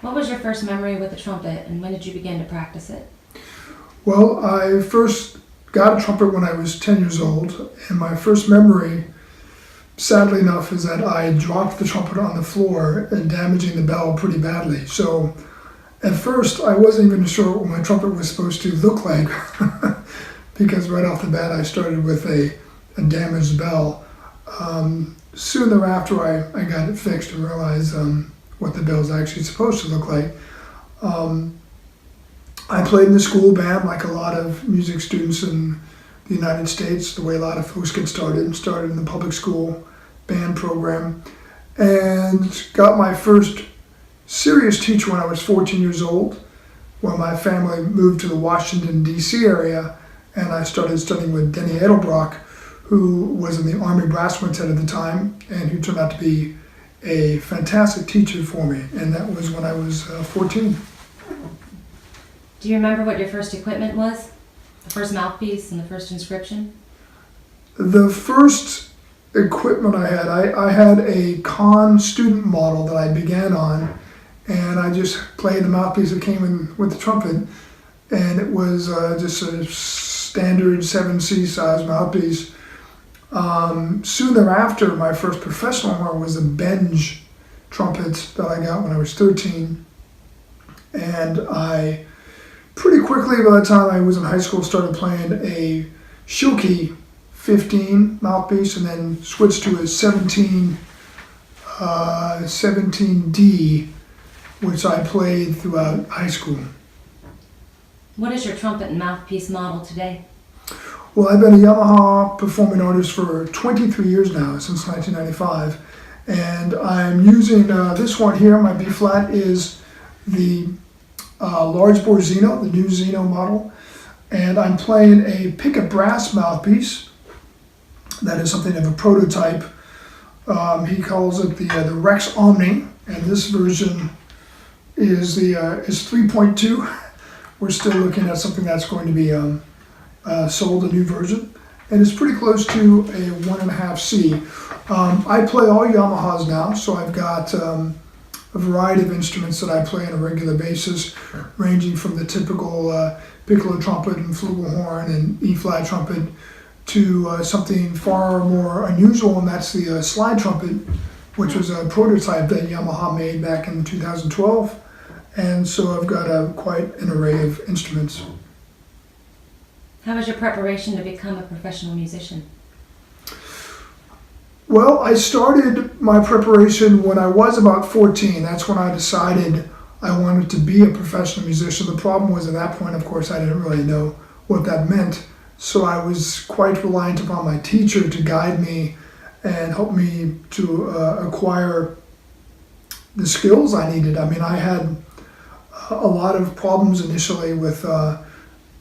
What was your first memory with the trumpet, and when did you begin to practice it? Well, I first got a trumpet when I was 10 years old, and my first memory, sadly enough, is that I dropped the trumpet on the floor and damaging the bell pretty badly. So at first, I wasn't even sure what my trumpet was supposed to look like because right off the bat, I started with a damaged bell. Soon thereafter, I got it fixed and realized what the bell is actually supposed to look like. I played in the school band like a lot of music students in the United States, the way a lot of folks get started in the public school band program, and got my first serious teacher when I was 14 years old, when my family moved to the Washington, D.C. area, and I started studying with Denny Edelbrock, who was in the Army Brass Quintet at the time, and who turned out to be a fantastic teacher for me, and that was when I was 14. Do you remember what your first equipment was? The first mouthpiece and the first inscription? The first equipment I had a Con student model that I began on, and I just played the mouthpiece that came in with the trumpet, and it was just a standard 7C size mouthpiece. Soon thereafter, my first professional one was a Benge trumpet that I got when I was 13, and I pretty quickly, by the time I was in high school, started playing a Schilke 15 mouthpiece, and then switched to a 17D, which I played throughout high school. What is your trumpet and mouthpiece model today? Well, I've been a Yamaha performing artist for 23 years now, since 1995, and I'm using this one here. My B-flat is the large bore Xeno, the new Xeno model, and I'm playing a pickup brass mouthpiece. That is something of a prototype. He calls it the Rex Omni, and this version is 3.2. We're still looking at something that's going to be sold, a new version, and it's pretty close to a 1.5C. I play all Yamahas now, so I've got a variety of instruments that I play on a regular basis, ranging from the typical piccolo trumpet and flugelhorn and E-flat trumpet to something far more unusual, and that's the slide trumpet, which was a prototype that Yamaha made back in 2012. And so I've got quite an array of instruments. How was your preparation to become a professional musician? Well, I started my preparation when I was about 14. That's when I decided I wanted to be a professional musician. The problem was at that point, of course, I didn't really know what that meant. So I was quite reliant upon my teacher to guide me and help me to acquire the skills I needed. I mean, I had a lot of problems initially with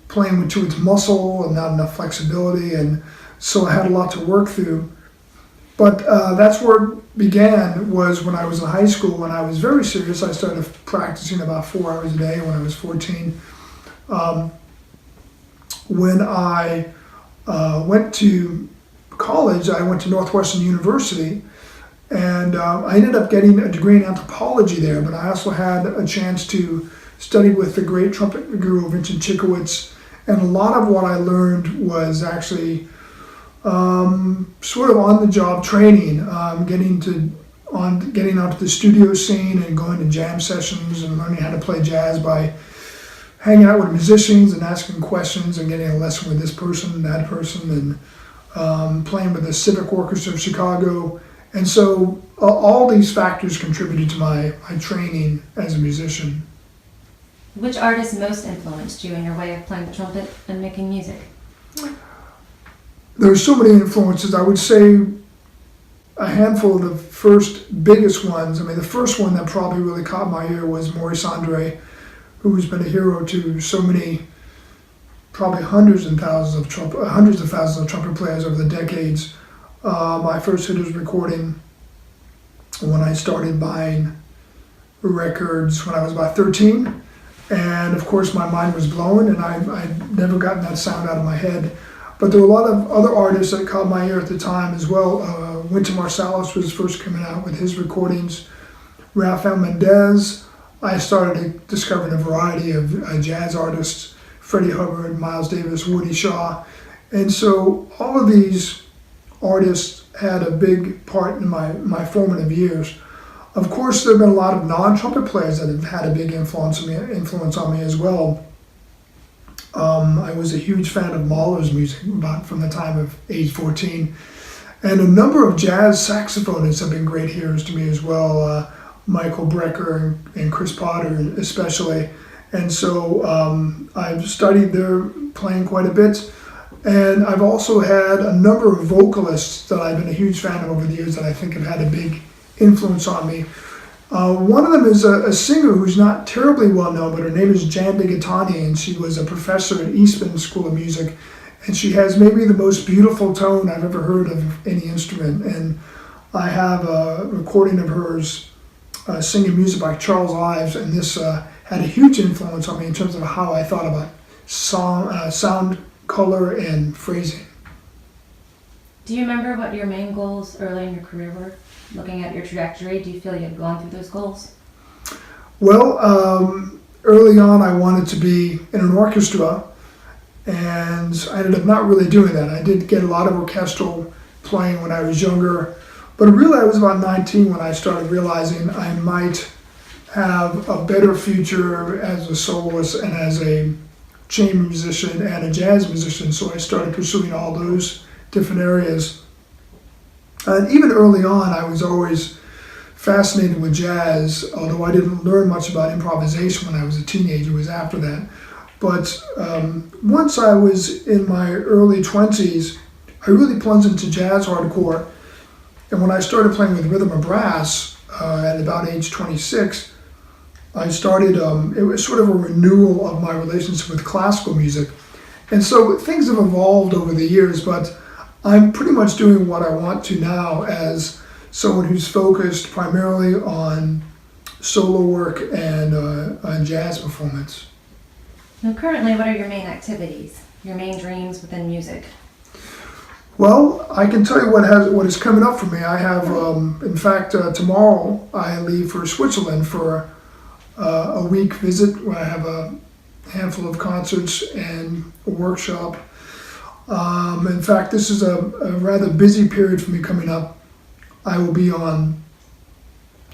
playing with too much muscle and not enough flexibility, and so I had a lot to work through. But that's where it began, was when I was in high school. When I was very serious, I started practicing about 4 hours a day when I was 14. When I went to college, I went to Northwestern University, and I ended up getting a degree in anthropology there, but I also had a chance to study with the great trumpet guru Vincent Chikowitz, and a lot of what I learned was actually sort of on-the-job training, getting onto the studio scene and going to jam sessions and learning how to play jazz by hanging out with musicians and asking questions and getting a lesson with this person and that person, and playing with the Civic Orchestra of Chicago. And so all these factors contributed to my training as a musician. Which artist most influenced you in your way of playing the trumpet and making music? There's so many influences. I would say a handful of the first biggest ones. I mean, the first one that probably really caught my ear was Maurice Andre, who's been a hero to so many, probably hundreds of thousands of trumpet players over the decades. My first hit was recording when I started buying records when I was about 13. And of course my mind was blown, and I'd never gotten that sound out of my head. But there were a lot of other artists that caught my ear at the time as well. Wynton Marsalis was first coming out with his recordings. Rafael Mendez, I started discovering a variety of jazz artists, Freddie Hubbard, Miles Davis, Woody Shaw. And so all of these artists had a big part in my formative years. Of course, there have been a lot of non-trumpet players that have had a big influence on me as well. I was a huge fan of Mahler's music about from the time of age 14. And a number of jazz saxophonists have been great heroes to me as well. Michael Brecker and Chris Potter especially. And so I've studied their playing quite a bit. And I've also had a number of vocalists that I've been a huge fan of over the years that I think have had a big influence on me. One of them is a singer who's not terribly well known, but her name is Jan Digatani, and she was a professor at Eastman School of Music. And she has maybe the most beautiful tone I've ever heard of any instrument. And I have a recording of hers singing music by Charles Ives, and this had a huge influence on me in terms of how I thought about sound, color, and phrasing. Do you remember what your main goals early in your career were? Looking at your trajectory, do you feel you had gone through those goals? Well, early on I wanted to be in an orchestra, and I ended up not really doing that. I did get a lot of orchestral playing when I was younger, but really I was about 19 when I started realizing I might have a better future as a soloist and as a chamber musician and a jazz musician, so I started pursuing all those different areas. And even early on, I was always fascinated with jazz, although I didn't learn much about improvisation when I was a teenager. It was after that. But once I was in my early 20s, I really plunged into jazz hardcore. And when I started playing with rhythm and brass at about age 26, I started, it was sort of a renewal of my relationship with classical music. And so things have evolved over the years, but I'm pretty much doing what I want to now as someone who's focused primarily on solo work and on jazz performance. Now, currently, what are your main activities, your main dreams within music? Well, I can tell you what is coming up for me. I have, in fact, tomorrow I leave for Switzerland for a week visit where I have a handful of concerts and a workshop. In fact, this is a rather busy period for me coming up. I will be on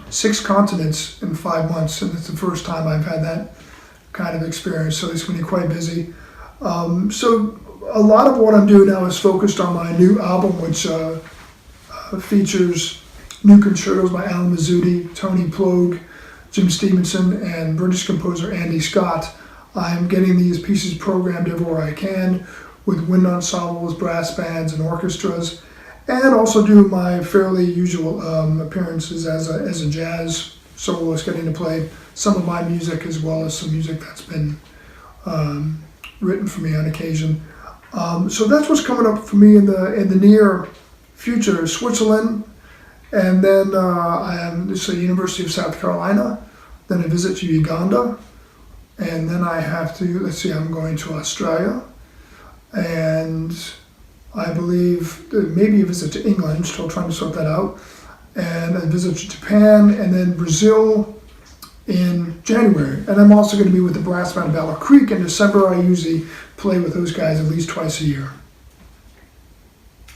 6 continents in 5 months, and it's the first time I've had that kind of experience, so it's going to be quite busy. So a lot of what I'm doing now is focused on my new album, which features new concertos by Alan Mazzuti, Tony Plogue, Jim Stevenson, and British composer Andy Scott. I'm getting these pieces programmed everywhere I can, with wind ensembles, brass bands, and orchestras, and also do my fairly usual appearances as a jazz soloist, getting to play some of my music as well as some music that's been written for me on occasion. So that's what's coming up for me in the near future: Switzerland, and then I am this is the University of South Carolina. Then a visit to Uganda, and then I have to I'm going to Australia. And I believe maybe a visit to England, still trying to sort that out, and a visit to Japan, and then Brazil in January. And I'm also going to be with the brass band Battle Creek in December. I usually play with those guys at least twice a year.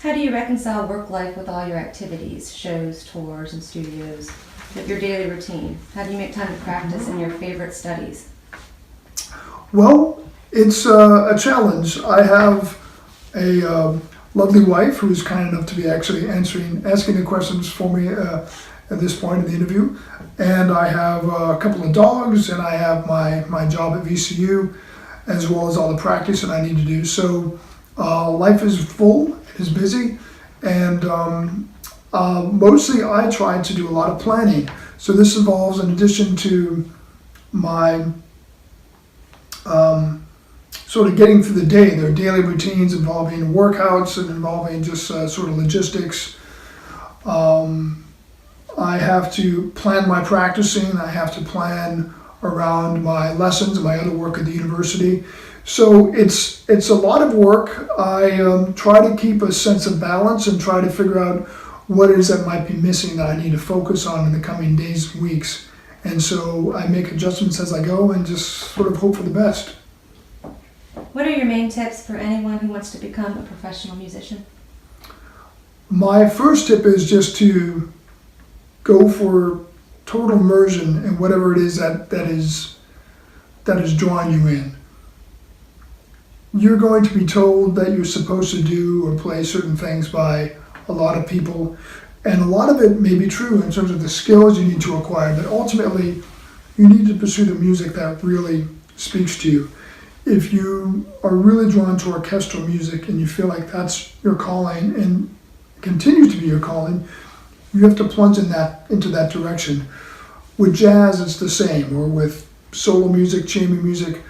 How do you reconcile work life with all your activities, shows, tours, and studios, with your daily routine? How do you make time to practice in your favorite studies? Well, it's a challenge. I have a lovely wife who is kind enough to be actually asking the questions for me at this point in the interview. And I have a couple of dogs, and I have my job at VCU, as well as all the practice that I need to do. So life is full, it is busy, and mostly I try to do a lot of planning. So this involves, in addition to my sort of getting through the day, there are daily routines involving workouts and involving just sort of logistics. I have to plan my practicing. I have to plan around my lessons and my other work at the university. So it's a lot of work. I try to keep a sense of balance and try to figure out what it is that might be missing that I need to focus on in the coming days and weeks. And so I make adjustments as I go and just sort of hope for the best. What are your main tips for anyone who wants to become a professional musician? My first tip is just to go for total immersion in whatever it is that is drawing you in. You're going to be told that you're supposed to do or play certain things by a lot of people, and a lot of it may be true in terms of the skills you need to acquire, but ultimately you need to pursue the music that really speaks to you. If you are really drawn to orchestral music and you feel like that's your calling and continues to be your calling, you have to plunge into that direction. With jazz, it's the same, or with solo music, chamber music,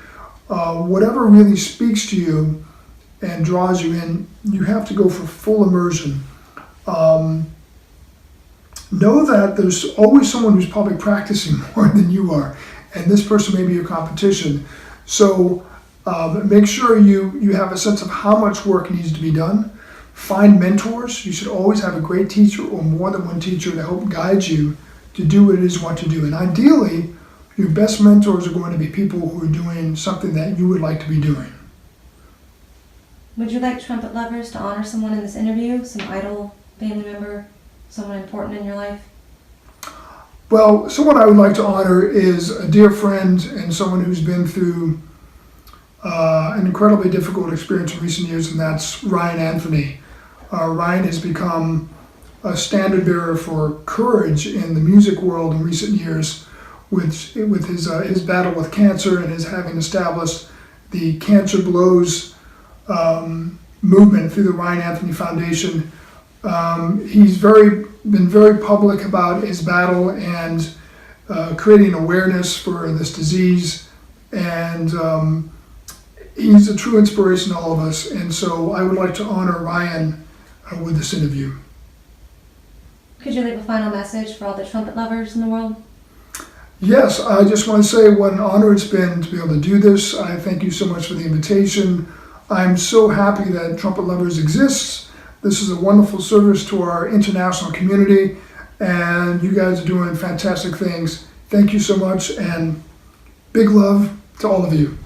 whatever really speaks to you and draws you in, you have to go for full immersion. Know that there's always someone who's probably practicing more than you are, and this person may be your competition. So make sure you have a sense of how much work needs to be done. Find mentors. You should always have a great teacher or more than one teacher to help guide you to do what it is you want to do. And ideally, your best mentors are going to be people who are doing something that you would like to be doing. Would you like trumpet lovers to honor someone in this interview? Some idol, family member, someone important in your life? Well, someone I would like to honor is a dear friend and someone who's been through an incredibly difficult experience in recent years, and that's Ryan Anthony. Ryan has become a standard bearer for courage in the music world in recent years with his battle with cancer and his having established the Cancer Blows movement through the Ryan Anthony Foundation. He's been very public about his battle and creating awareness for this disease, and he's a true inspiration to all of us. And so I would like to honor Ryan with this interview. Could you leave a final message for all the trumpet lovers in the world? Yes, I just want to say what an honor it's been to be able to do this. I thank you so much for the invitation. I'm so happy that Trumpet Lovers exists. This is a wonderful service to our international community, and you guys are doing fantastic things. Thank you so much, and big love to all of you.